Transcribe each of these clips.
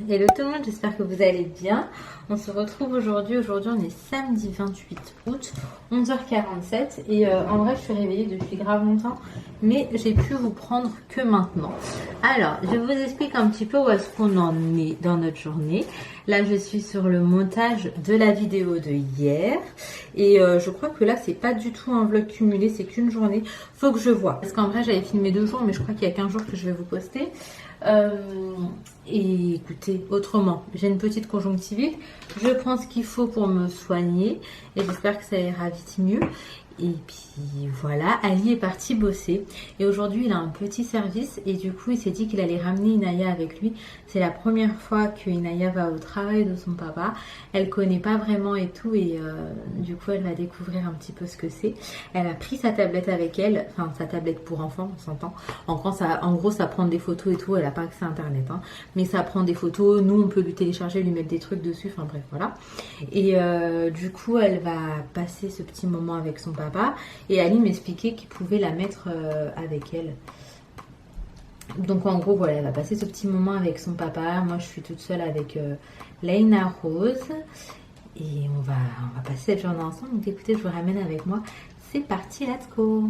Hello tout le monde, j'espère que vous allez bien. On se retrouve aujourd'hui. Aujourd'hui, on est samedi 28 août, 11h47. Et en vrai, je suis réveillée depuis grave longtemps, mais j'ai pu vous prendre que maintenant. Alors, je vous explique un petit peu où est-ce qu'on en est dans notre journée. Là, je suis sur le montage de la vidéo de hier. Et je crois que là, c'est pas du tout un vlog cumulé, c'est qu'une journée. Faut que je vois. Parce qu'en vrai, j'avais filmé 2 jours, mais je crois qu'il y a qu'15 jours que je vais vous poster. Et écoutez, autrement, j'ai une petite conjonctivite. Je prends ce qu'il faut pour me soigner. Et j'espère que ça ira vite mieux. Et puis voilà, Ali est parti bosser et aujourd'hui il a un petit service et du coup il s'est dit qu'il allait ramener Inaya avec lui. C'est la première fois que Inaya va au travail de son papa. Elle connaît pas vraiment et tout et du coup elle va découvrir un petit peu ce que c'est. Elle a pris sa tablette avec elle, enfin sa tablette pour enfants, on s'entend. En gros ça prend des photos et tout, elle a pas accès à internet hein. Mais ça prend des photos, nous on peut lui télécharger, lui mettre des trucs dessus, enfin bref voilà. Et du coup elle va passer ce petit moment avec son papa. Et Ali m'expliquait qu'il pouvait la mettre avec elle. Donc en gros voilà, elle va passer ce petit moment avec son papa. Moi je suis toute seule avec Leïna Rose. Et on va passer cette journée ensemble. Donc écoutez, je vous ramène avec moi. C'est parti, let's go.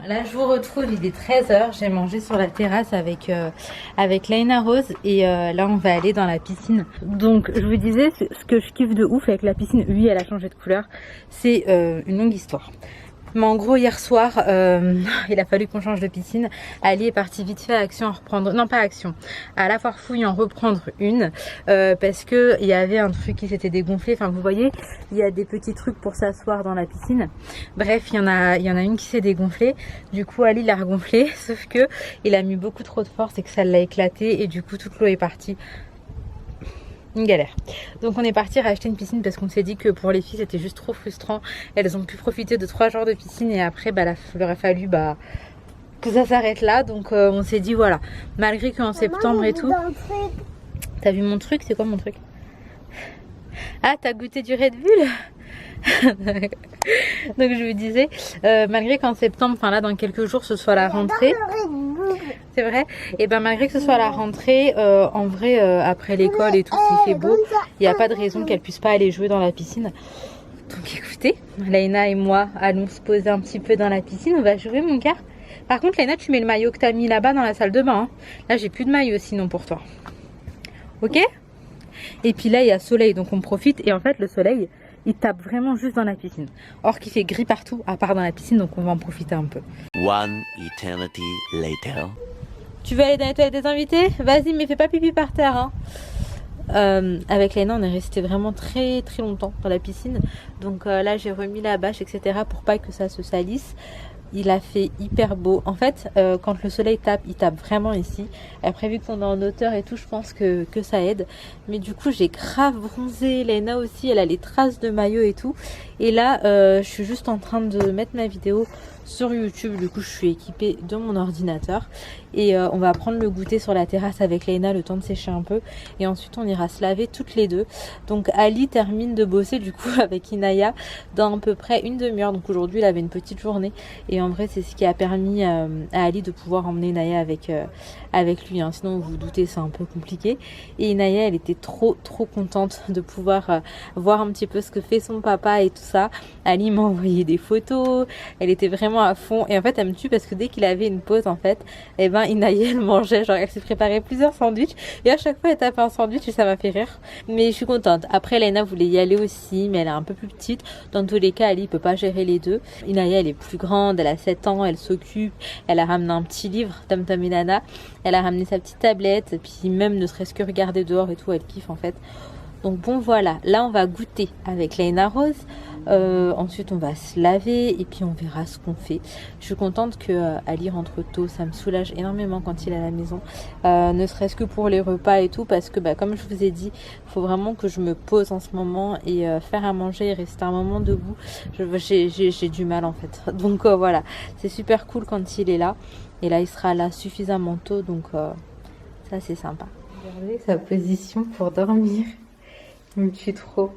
Là je vous retrouve, il est 13h, j'ai mangé sur la terrasse avec Leïna Rose et là on va aller dans la piscine. Donc je vous disais, ce que je kiffe de ouf avec la piscine, oui elle a changé de couleur, c'est une longue histoire. Mais en gros hier soir il a fallu qu'on change de piscine. Ali est parti vite fait à Action en reprendre, non pas Action, à la Foire Fouille en reprendre une parce que il y avait un truc qui s'était dégonflé. Enfin vous voyez, il y a des petits trucs pour s'asseoir dans la piscine. Bref, il y en a une qui s'est dégonflée. Du coup Ali l'a regonflée, sauf que il a mis beaucoup trop de force et que ça l'a éclaté et du coup toute l'eau est partie. Une galère. Donc on est parti racheter une piscine parce qu'on s'est dit que pour les filles c'était juste trop frustrant. Elles ont pu profiter de 3 jours de piscine et après il aurait fallu que ça s'arrête là. Donc on s'est dit voilà, malgré qu'en septembre et tout. T'as vu mon truc? C'est quoi mon truc? Ah, t'as goûté du Red Bull? Donc je vous disais, malgré qu'en septembre, enfin là dans quelques jours ce soit la rentrée. C'est vrai. Et ben malgré que ce soit la rentrée, en vrai après l'école et tout, s'il fait beau, il n'y a pas de raison qu'elle puisse pas aller jouer dans la piscine. Donc écoutez, Leïna et moi allons se poser un petit peu dans la piscine. On va jouer mon gars. Par contre Leïna, tu mets le maillot que tu as mis là-bas dans la salle de bain hein. Là j'ai plus de maillot sinon pour toi. Ok? Et puis là il y a soleil donc on profite. Et en fait le soleil il tape vraiment juste dans la piscine. Or qu'il fait gris partout à part dans la piscine, donc on va en profiter un peu. One eternity later. Tu veux aller dans les toilettes des invités? Vas-y, mais fais pas pipi par terre hein. Avec Leïna on est resté vraiment très très longtemps dans la piscine. Donc là j'ai remis la bâche etc pour pas que ça se salisse. Il a fait hyper beau. En fait, quand le soleil tape, il tape vraiment ici. Après, vu qu'on est en hauteur et tout, je pense que ça aide. Mais du coup, j'ai grave bronzé. Leïna aussi, elle a les traces de maillot et tout. Et là, je suis juste en train de mettre ma vidéo sur YouTube. Du coup, je suis équipée de mon ordinateur. Et on va prendre le goûter sur la terrasse avec Leïna, le temps de sécher un peu. Et ensuite, on ira se laver toutes les deux. Donc, Ali termine de bosser du coup avec Inaya dans à peu près une demi-heure. Donc aujourd'hui, il avait une petite journée. Et en vrai, c'est ce qui a permis à Ali de pouvoir emmener Inaya avec lui. Hein. Sinon, vous vous doutez, c'est un peu compliqué. Et Inaya, elle était trop contente de pouvoir voir un petit peu ce que fait son papa et tout ça. Ali m'a envoyé des photos. Elle était vraiment à fond. Et en fait, elle me tue parce que dès qu'il avait une pause, en fait, eh ben, Inaya, elle mangeait. Genre, elle s'est préparé plusieurs sandwichs. Et à chaque fois, elle tapait un sandwich et ça m'a fait rire. Mais je suis contente. Après, Leïna voulait y aller aussi, mais elle est un peu plus petite. Dans tous les cas, Ali peut pas gérer les deux. Inaya, elle est plus grande. Elle a 7 ans. Elle s'occupe. Elle a ramené un petit livre, Tom Tom et Nana. Elle a ramené sa petite tablette. Et puis même, ne serait-ce que regarder dehors et tout, elle kiffe en fait. Donc bon voilà, là on va goûter avec Leïna Rose. Ensuite on va se laver et puis on verra ce qu'on fait. Je suis contente que Ali rentre tôt, ça me soulage énormément quand il est à la maison, ne serait-ce que pour les repas et tout, parce que comme je vous ai dit, il faut vraiment que je me pose en ce moment et faire à manger et rester un moment debout, j'ai du mal en fait. Donc voilà, c'est super cool quand il est là, et là il sera là suffisamment tôt, donc ça c'est sympa. Regardez sa position pour dormir. Il me tue trop.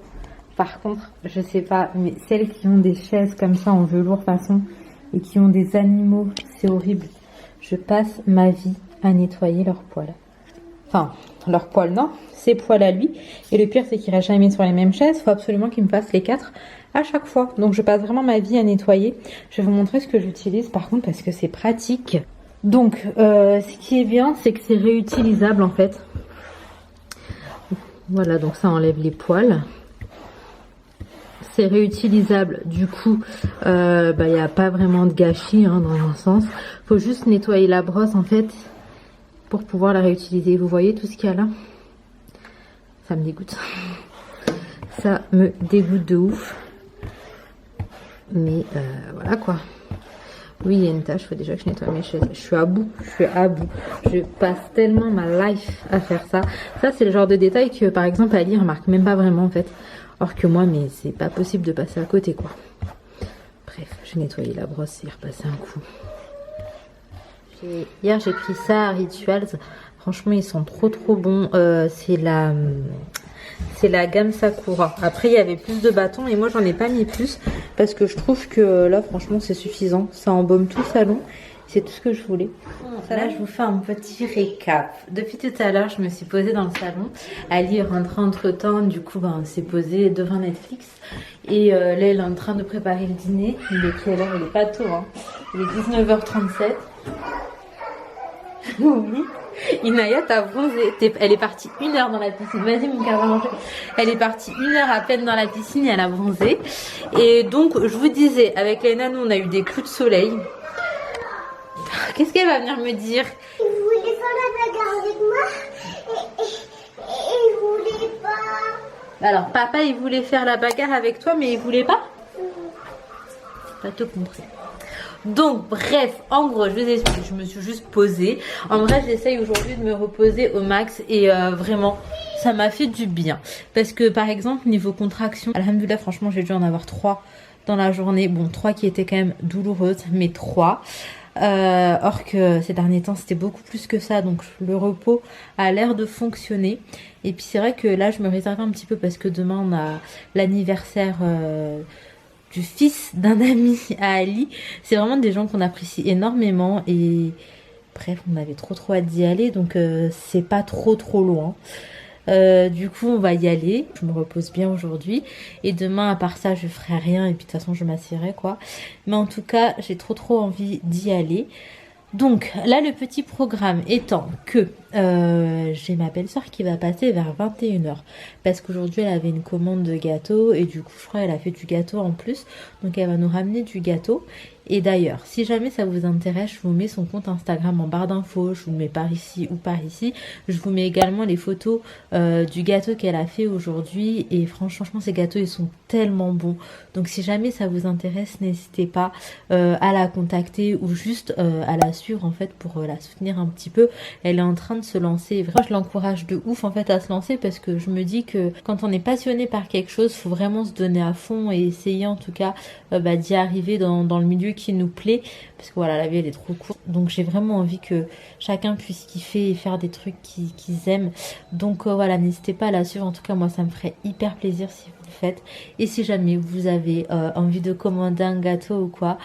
Par contre, je sais pas, mais celles qui ont des chaises comme ça en velours façon et qui ont des animaux, c'est horrible. Je passe ma vie à nettoyer leurs poils. Enfin, leurs poils non, ses poils à lui. Et le pire, c'est qu'il reste jamais sur les mêmes chaises. Faut absolument qu'il me fasse les 4 à chaque fois. Donc je passe vraiment ma vie à nettoyer. Je vais vous montrer ce que j'utilise par contre parce que c'est pratique. Donc, ce qui est bien, c'est que c'est réutilisable en fait. Voilà, donc ça enlève les poils. C'est réutilisable, du coup, y a pas vraiment de gâchis hein, dans un sens. Faut juste nettoyer la brosse en fait pour pouvoir la réutiliser. Vous voyez tout ce qu'il y a là? Ça me dégoûte. Ça me dégoûte de ouf. Mais voilà quoi. Oui, il y a une tâche, il faut déjà que je nettoie mes chaises. Je suis à bout, Je passe tellement ma life à faire ça. Ça, c'est le genre de détail que, par exemple, Ali remarque même pas vraiment, en fait. Or que moi, mais c'est pas possible de passer à côté, quoi. Bref, j'ai nettoyé la brosse et repassé un coup. Hier, j'ai pris ça à Rituals. Franchement, ils sont trop bons. C'est la gamme Sakura. Après, il y avait plus de bâtons et moi, j'en ai pas mis plus parce que je trouve que là, franchement, c'est suffisant. Ça embaume tout le salon. C'est tout ce que je voulais. Là, je vous fais un petit récap. Depuis tout à l'heure, je me suis posée dans le salon. Ali est rentré entre temps. Du coup, on s'est posé devant Netflix. Et là, elle est en train de préparer le dîner. Il est quelle heure? Il est pas tôt. Hein. Il est 19h37. Oui. Inaya, t'as bronzé. Elle est partie 1 heure dans la piscine. Vas-y, mon cœur, va manger. Elle est partie 1 heure à peine dans la piscine et elle a bronzé. Et donc, je vous disais, avec Léna, nous, on a eu des coups de soleil. Qu'est-ce qu'elle va venir me dire? Il voulait faire la bagarre avec moi et il voulait pas. Alors, papa, il voulait faire la bagarre avec toi, mais il voulait pas? Pas tout compris. Donc bref, en gros, je vous explique, je me suis juste posée. En vrai, j'essaye aujourd'hui de me reposer au max et vraiment, ça m'a fait du bien. Parce que par exemple, niveau contraction, alhamdoulilah, franchement, j'ai dû en avoir 3 dans la journée. Bon, 3 qui étaient quand même douloureuses, mais 3. Or que ces derniers temps, c'était beaucoup plus que ça. Donc le repos a l'air de fonctionner. Et puis c'est vrai que là, je me réserve un petit peu parce que demain, on a l'anniversaire... du fils d'un ami à Ali. C'est vraiment des gens qu'on apprécie énormément et bref, on avait trop hâte d'y aller, donc c'est pas trop loin. Du coup, on va y aller. Je me repose bien aujourd'hui et demain, à part ça, je ferai rien et puis de toute façon, je m'assierai quoi. Mais en tout cas, j'ai trop envie d'y aller. Donc là, le petit programme étant que j'ai ma belle-sœur qui va passer vers 21h parce qu'aujourd'hui elle avait une commande de gâteau et du coup je crois qu'elle a fait du gâteau en plus, donc elle va nous ramener du gâteau. Et d'ailleurs, si jamais ça vous intéresse, je vous mets son compte Instagram en barre d'infos, je vous le mets par ici ou par ici. Je vous mets également les photos du gâteau qu'elle a fait aujourd'hui et franchement ces gâteaux ils sont tellement bons. Donc si jamais ça vous intéresse, n'hésitez pas à la contacter ou juste à la suivre en fait pour la soutenir un petit peu. Elle est en train de se lancer, vraiment je l'encourage de ouf en fait à se lancer parce que je me dis que quand on est passionné par quelque chose, faut vraiment se donner à fond et essayer en tout cas d'y arriver dans le milieu qui nous plaît parce que voilà, la vie elle est trop courte, donc j'ai vraiment envie que chacun puisse kiffer et faire des trucs qu'ils aiment. Donc voilà, n'hésitez pas à la suivre, en tout cas moi ça me ferait hyper plaisir si vous le faites. Et si jamais vous avez envie de commander un gâteau ou quoi,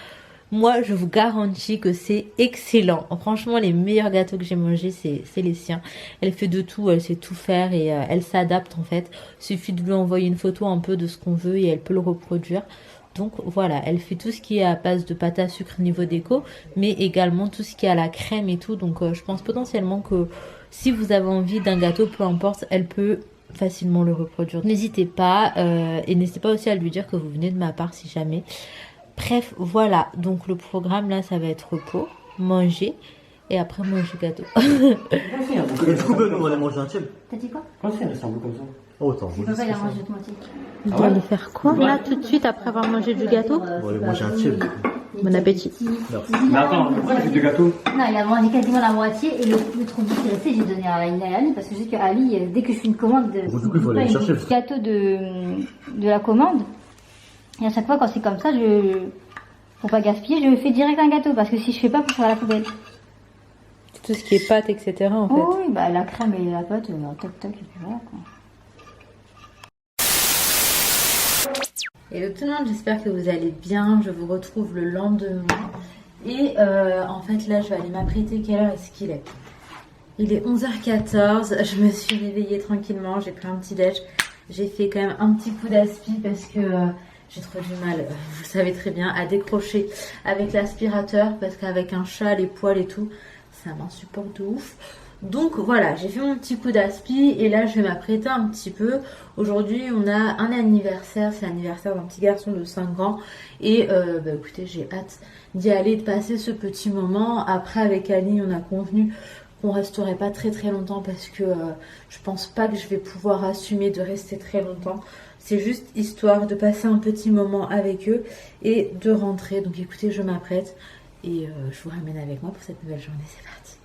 moi je vous garantis que c'est excellent. Franchement les meilleurs gâteaux que j'ai mangés c'est les siens. Elle fait de tout, elle sait tout faire et elle s'adapte en fait. Il suffit de lui envoyer une photo un peu de ce qu'on veut et elle peut le reproduire. Donc voilà, elle fait tout ce qui est à base de pâte à sucre niveau déco, mais également tout ce qui est à la crème et tout. Donc je pense potentiellement que si vous avez envie d'un gâteau, peu importe, elle peut facilement le reproduire. N'hésitez pas et n'hésitez pas aussi à lui dire que vous venez de ma part si jamais. Bref, voilà, donc le programme là, ça va être repos, manger et après manger gâteau. Du coup, Ben, on va aller manger un tiers. T'as dit quoi? Comment ça, elle semble comme ça? Oh, attends, C'est pas il a mangé de moitié. Vous allez faire quoi là tout de suite après avoir mangé du gâteau? on va aller manger un tiers. Bon appétit. Mais attends, pourquoi tu fais du gâteau? Non, il a mangé quasiment la moitié et le trop vite resté, j'ai donné à Ali parce que je sais que Ali, dès que je fais une commande, Du coup, il faut aller le chercher. le gâteau de la commande. Et à chaque fois, quand c'est comme ça, pour pas gaspiller, je fais direct un gâteau parce que si je fais pas, pour faire à la poubelle. tout ce qui est pâte, etc. en fait. Oh, oui, bah la crème et la pâte, toc toc, et puis voilà quoi. Hello tout le monde, j'espère que vous allez bien. Je vous retrouve le lendemain. Et en fait là je vais aller m'apprêter. Quelle heure est-ce qu'il est? Il est 11h14. Je me suis réveillée tranquillement. J'ai pris un petit déj. J'ai fait quand même un petit coup d'aspi parce que j'ai trop du mal, vous le savez très bien, à décrocher avec l'aspirateur. Parce qu'avec un chat, les poils et tout, ça m'insupporte de ouf. Donc voilà, j'ai fait mon petit coup d'aspi et là je vais m'apprêter un petit peu. Aujourd'hui on a un anniversaire, c'est l'anniversaire d'un petit garçon de 5 ans. Et bah écoutez, j'ai hâte d'y aller, de passer ce petit moment. Après avec Ali on a convenu qu'on resterait pas très longtemps parce que je pense pas que je vais pouvoir assumer de rester très longtemps. C'est juste histoire de passer un petit moment avec eux et de rentrer. Donc écoutez, je m'apprête et je vous ramène avec moi pour cette nouvelle journée, c'est parti.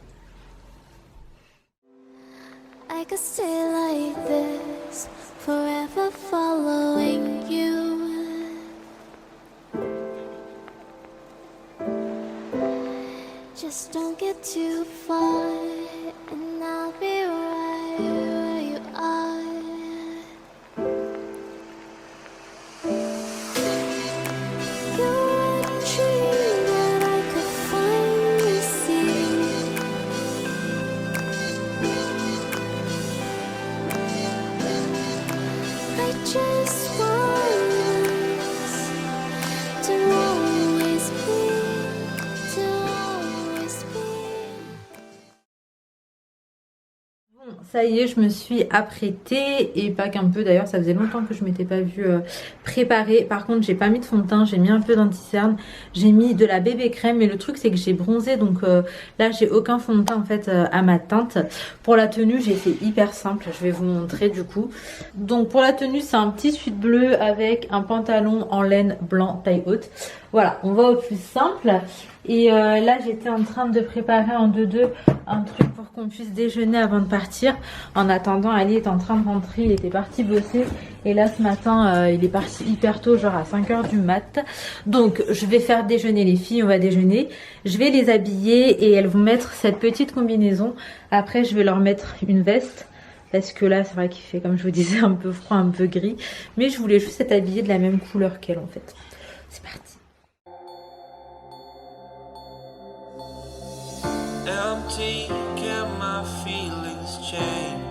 I could stay like this, forever following you. Just don't get too far, and I'll be right where you are. You're a dream that I could finally see. I just want us to always be, to always be. Bon, ça y est, je me suis apprêtée et pas qu'un peu d'ailleurs, ça faisait longtemps que je m'étais pas vue préparée. Par contre, j'ai pas mis de fond de teint, j'ai mis un peu d'anti-cerne, j'ai mis de la bébé crème, mais le truc c'est que j'ai bronzé, donc là j'ai aucun fond de teint en fait à ma teinte. Pour la tenue, j'ai fait hyper simple, je vais vous montrer du coup. Donc pour la tenue, c'est un petit sweat bleu avec un pantalon en laine blanc taille haute. Voilà, on va au plus simple. Et là j'étais en train de préparer en 2-2 un truc pour qu'on puisse déjeuner avant de partir. En attendant, Ali est en train de rentrer, il était parti bosser. Et là ce matin il est parti hyper tôt, genre à 5h du mat. Donc je vais faire déjeuner les filles, on va déjeuner. Je vais les habiller et elles vont mettre cette petite combinaison. Après je vais leur mettre une veste. Parce que là c'est vrai qu'il fait, comme je vous disais, un peu froid, un peu gris. Mais je voulais juste être habillée de la même couleur qu'elle en fait. C'est parti. Empty, can my feelings change?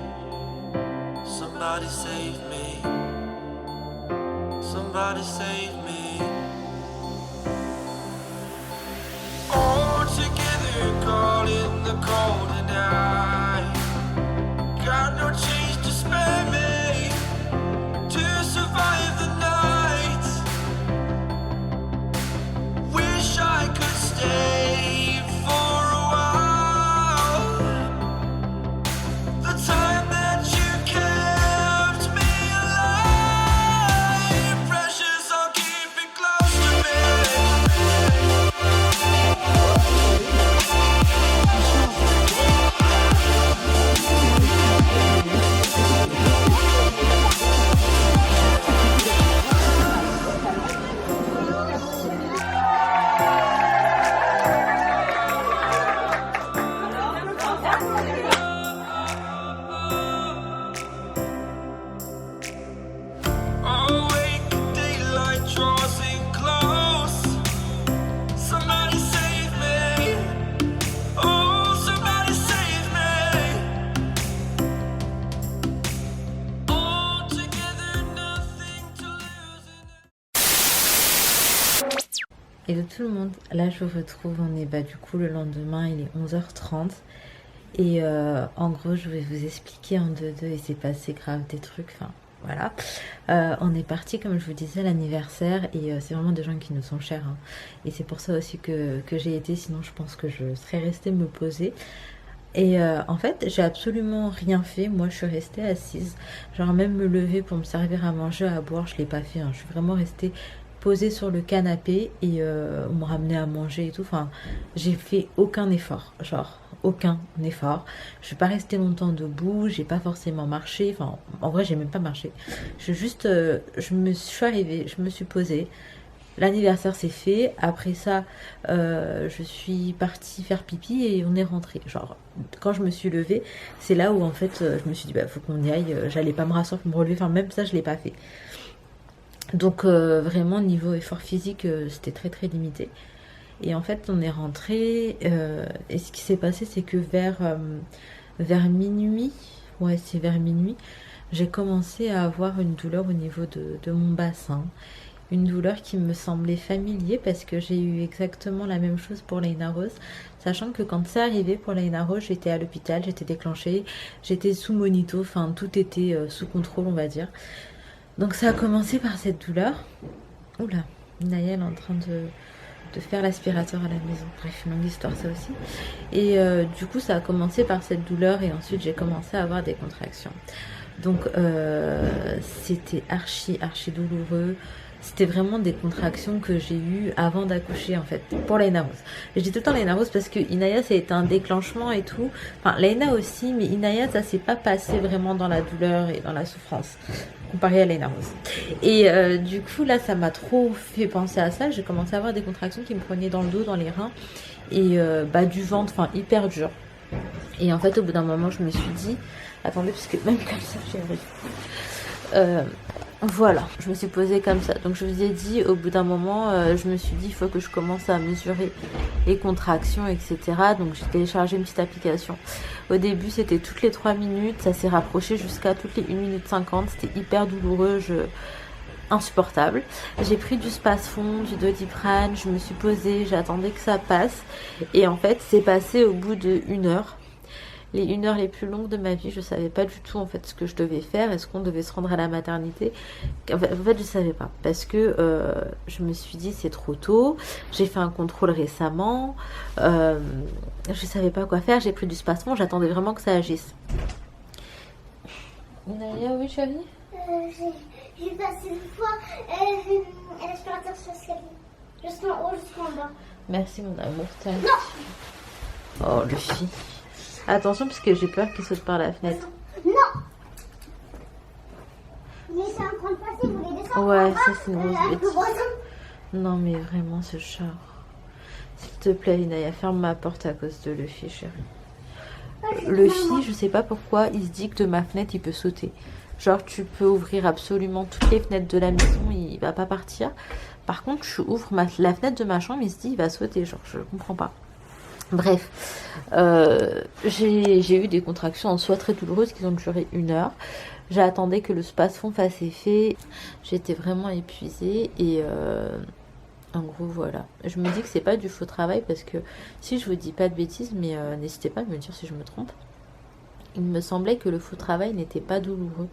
Somebody save me. Somebody save me. All together, caught in the cold, and I got no change to spare me to survive the night. Wish I could stay for a while. The time that you kept me alive, precious, I'll keep it close to me. Awake, daylight draws in close. Somebody save me. Oh, somebody save me. All together, nothing to lose. Hello tout le monde, là je vous retrouve, on est du coup le lendemain, il est 11h30 et en gros je vais vous expliquer en 2-2 et c'est passé grave des trucs, enfin voilà. On est parti comme je vous disais à l'anniversaire et c'est vraiment des gens qui nous sont chers hein. Et c'est pour ça aussi que j'ai été, sinon je pense que je serais restée me poser. Et en fait j'ai absolument rien fait, moi je suis restée assise, genre même me lever pour me servir à manger, à boire, je l'ai pas fait hein. Je suis vraiment restée posée sur le canapé et on me ramenait à manger et tout, enfin j'ai fait aucun effort, genre aucun effort. Je suis pas restée longtemps debout, j'ai pas forcément marché, enfin en vrai j'ai même pas marché, je suis arrivée, je me suis posée, L'anniversaire s'est fait. Après ça, je suis partie faire pipi et on est rentré. Genre, quand je me suis levée, c'est là où en fait, je me suis dit, bah, faut qu'on y aille. J'allais pas me rasseoir pour me relever. Enfin, même ça, je l'ai pas fait. Donc, vraiment, niveau effort physique, c'était très très limité. Et en fait, on est rentré. Et ce qui s'est passé, c'est que vers minuit, ouais, c'est vers minuit, j'ai commencé à avoir une douleur au niveau de mon bassin. Une douleur qui me semblait familier parce que j'ai eu exactement la même chose pour Leïna Rose. Sachant que quand c'est arrivé pour Leïna Rose, j'étais à l'hôpital, j'étais déclenchée, j'étais sous monito, enfin tout était sous contrôle, on va dire. Donc ça a commencé par cette douleur. Oula, Naya elle est en train de faire l'aspirateur à la maison. Bref, longue histoire ça aussi. Et du coup ça a commencé par cette douleur et ensuite j'ai commencé à avoir des contractions. Donc c'était archi douloureux. C'était vraiment des contractions que j'ai eues avant d'accoucher en fait, pour Leïna Rose. Je dis tout le temps Leïna Rose parce que Inaya ça a été un déclenchement et tout. Enfin Leïna aussi, mais Inaya ça s'est pas passé vraiment dans la douleur et dans la souffrance comparé à Leïna Rose. Et du coup là ça m'a trop fait penser à ça. J'ai commencé à avoir des contractions qui me prenaient dans le dos, dans les reins et du ventre, enfin hyper dur. Et en fait au bout d'un moment je me suis dit, attendez parce que même comme ça j'y arrive. Voilà, je me suis posée comme ça. Donc je vous ai dit, au bout d'un moment, je me suis dit, il faut que je commence à mesurer les contractions, etc. Donc j'ai téléchargé une petite application. Au début, c'était toutes les 3 minutes. Ça s'est rapproché jusqu'à toutes les 1 minute 50. C'était hyper douloureux, insupportable. J'ai pris du Spasfon, du Doliprane. Je me suis posée, j'attendais que ça passe. Et en fait, c'est passé au bout de 1 heure. Les 1 heure les plus longues de ma vie, je savais pas du tout en fait ce que je devais faire. Est-ce qu'on devait se rendre à la maternité? En fait je savais pas parce que je me suis dit c'est trop tôt. J'ai fait un contrôle récemment, je savais pas quoi faire. J'ai pris du Spasfon, j'attendais vraiment que ça agisse. Naya, oui chérie. J'ai passé une fois l'aspirateur sur l'escalier. Jusqu'en haut, jusqu'en bas. Merci mon amour. Oh le fille. Attention parce que j'ai peur qu'il saute par la fenêtre. Non. Il est en train de passer, vous voulez descendre? Ouais, ça c'est une grosse bêtise. Non mais vraiment ce chat. S'il te plaît Inaya, ferme ma porte à cause de Luffy chérie. Luffy, je sais pas pourquoi, il se dit que de ma fenêtre il peut sauter. Genre tu peux ouvrir absolument toutes les fenêtres de la maison, il va pas partir. Par contre tu ouvres la fenêtre de ma chambre, il se dit il va sauter, genre je comprends pas. Bref, j'ai eu des contractions en soi très douloureuses qui ont duré 1 heure. J'attendais que le Spasfon fasse effet. J'étais vraiment épuisée et en gros voilà. Je me dis que c'est pas du faux travail parce que si je vous dis pas de bêtises, mais n'hésitez pas à me dire si je me trompe. Il me semblait que le faux travail n'était pas douloureux.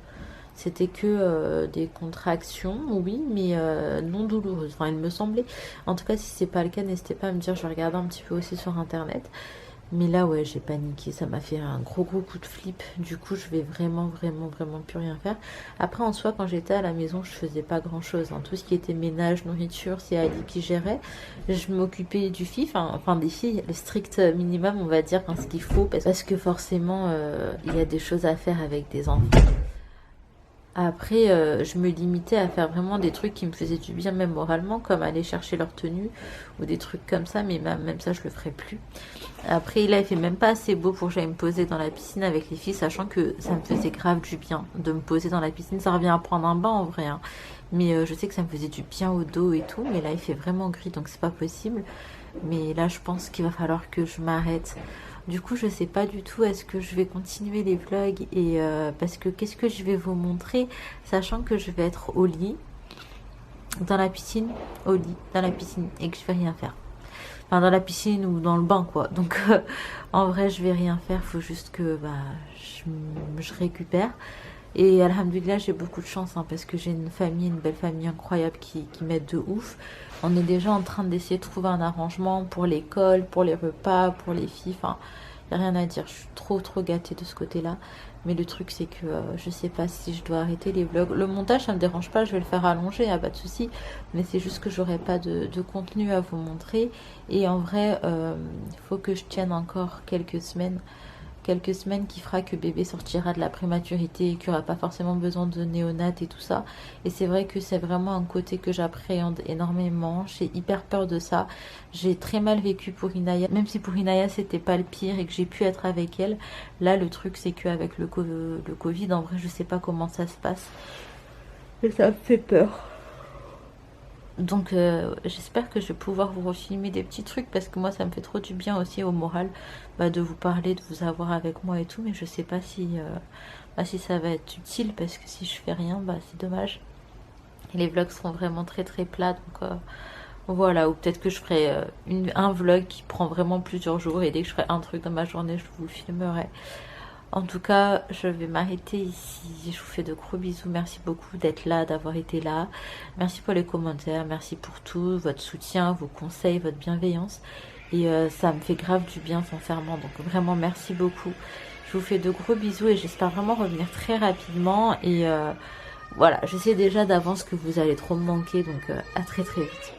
C'était que des contractions, oui, mais non douloureuses. Enfin, il me semblait. En tout cas, si c'est pas le cas, n'hésitez pas à me dire. Je vais regarder un petit peu aussi sur internet. Mais là, ouais, j'ai paniqué. Ça m'a fait un gros coup de flip. Du coup, je vais vraiment plus rien faire. Après, en soi, quand j'étais à la maison, je faisais pas grand chose. Hein. Tout ce qui était ménage, nourriture, c'est Ali qui gérait. Je m'occupais du fils, enfin des filles, le strict minimum, on va dire, hein, ce qu'il faut. Parce que forcément, il y a des choses à faire avec des enfants. Après, je me limitais à faire vraiment des trucs qui me faisaient du bien, même moralement, comme aller chercher leur tenue ou des trucs comme ça, mais même ça, je le ferai plus. Après, là, il fait même pas assez beau pour que j'aille me poser dans la piscine avec les filles, sachant que ça me faisait grave du bien de me poser dans la piscine. Ça revient à prendre un bain en vrai, hein. Mais je sais que ça me faisait du bien au dos et tout, mais là, il fait vraiment gris, donc c'est pas possible. Mais là, je pense qu'il va falloir que je m'arrête. Du coup, je sais pas du tout est-ce que je vais continuer les vlogs et parce que qu'est-ce que je vais vous montrer, sachant que je vais être au lit, dans la piscine, au lit, dans la piscine et que je vais rien faire. Enfin, dans la piscine ou dans le bain, quoi. Donc, en vrai, je vais rien faire. Faut juste que je récupère. Et alhamdoulilah, j'ai beaucoup de chance hein, parce que j'ai une famille, une belle famille incroyable qui m'aide de ouf. On est déjà en train d'essayer de trouver un arrangement pour l'école, pour les repas, pour les filles. Enfin, il n'y a rien à dire. Je suis trop gâtée de ce côté-là. Mais le truc, c'est que je sais pas si je dois arrêter les vlogs. Le montage, ça me dérange pas. Je vais le faire allonger, il n'y a pas de souci. Mais c'est juste que j'aurai pas de contenu à vous montrer. Et en vrai, il faut que je tienne encore quelques semaines quelques semaines qui fera que bébé sortira de la prématurité et qu'il n'y aura pas forcément besoin de néonat et tout ça. Et c'est vrai que c'est vraiment un côté que j'appréhende énormément. J'ai hyper peur de ça. J'ai très mal vécu pour Inaya, même si pour Inaya c'était pas le pire et que j'ai pu être avec elle. Là le truc c'est qu'avec le Covid, en vrai je sais pas comment ça se passe. Et ça me fait peur. Donc j'espère que je vais pouvoir vous refilmer des petits trucs parce que moi ça me fait trop du bien aussi au moral de vous parler, de vous avoir avec moi et tout, mais je sais pas si, si ça va être utile parce que si je fais rien c'est dommage. Et les vlogs seront vraiment très très plats, donc voilà, ou peut-être que je ferai un vlog qui prend vraiment plusieurs jours et dès que je ferai un truc dans ma journée je vous le filmerai. En tout cas, je vais m'arrêter ici. Je vous fais de gros bisous. Merci beaucoup d'être là, d'avoir été là. Merci pour les commentaires. Merci pour tout, votre soutien, vos conseils, votre bienveillance. Et ça me fait grave du bien, sincèrement. Donc vraiment, merci beaucoup. Je vous fais de gros bisous et j'espère vraiment revenir très rapidement. Et voilà, je sais déjà d'avance que vous allez trop me manquer. Donc à très très vite.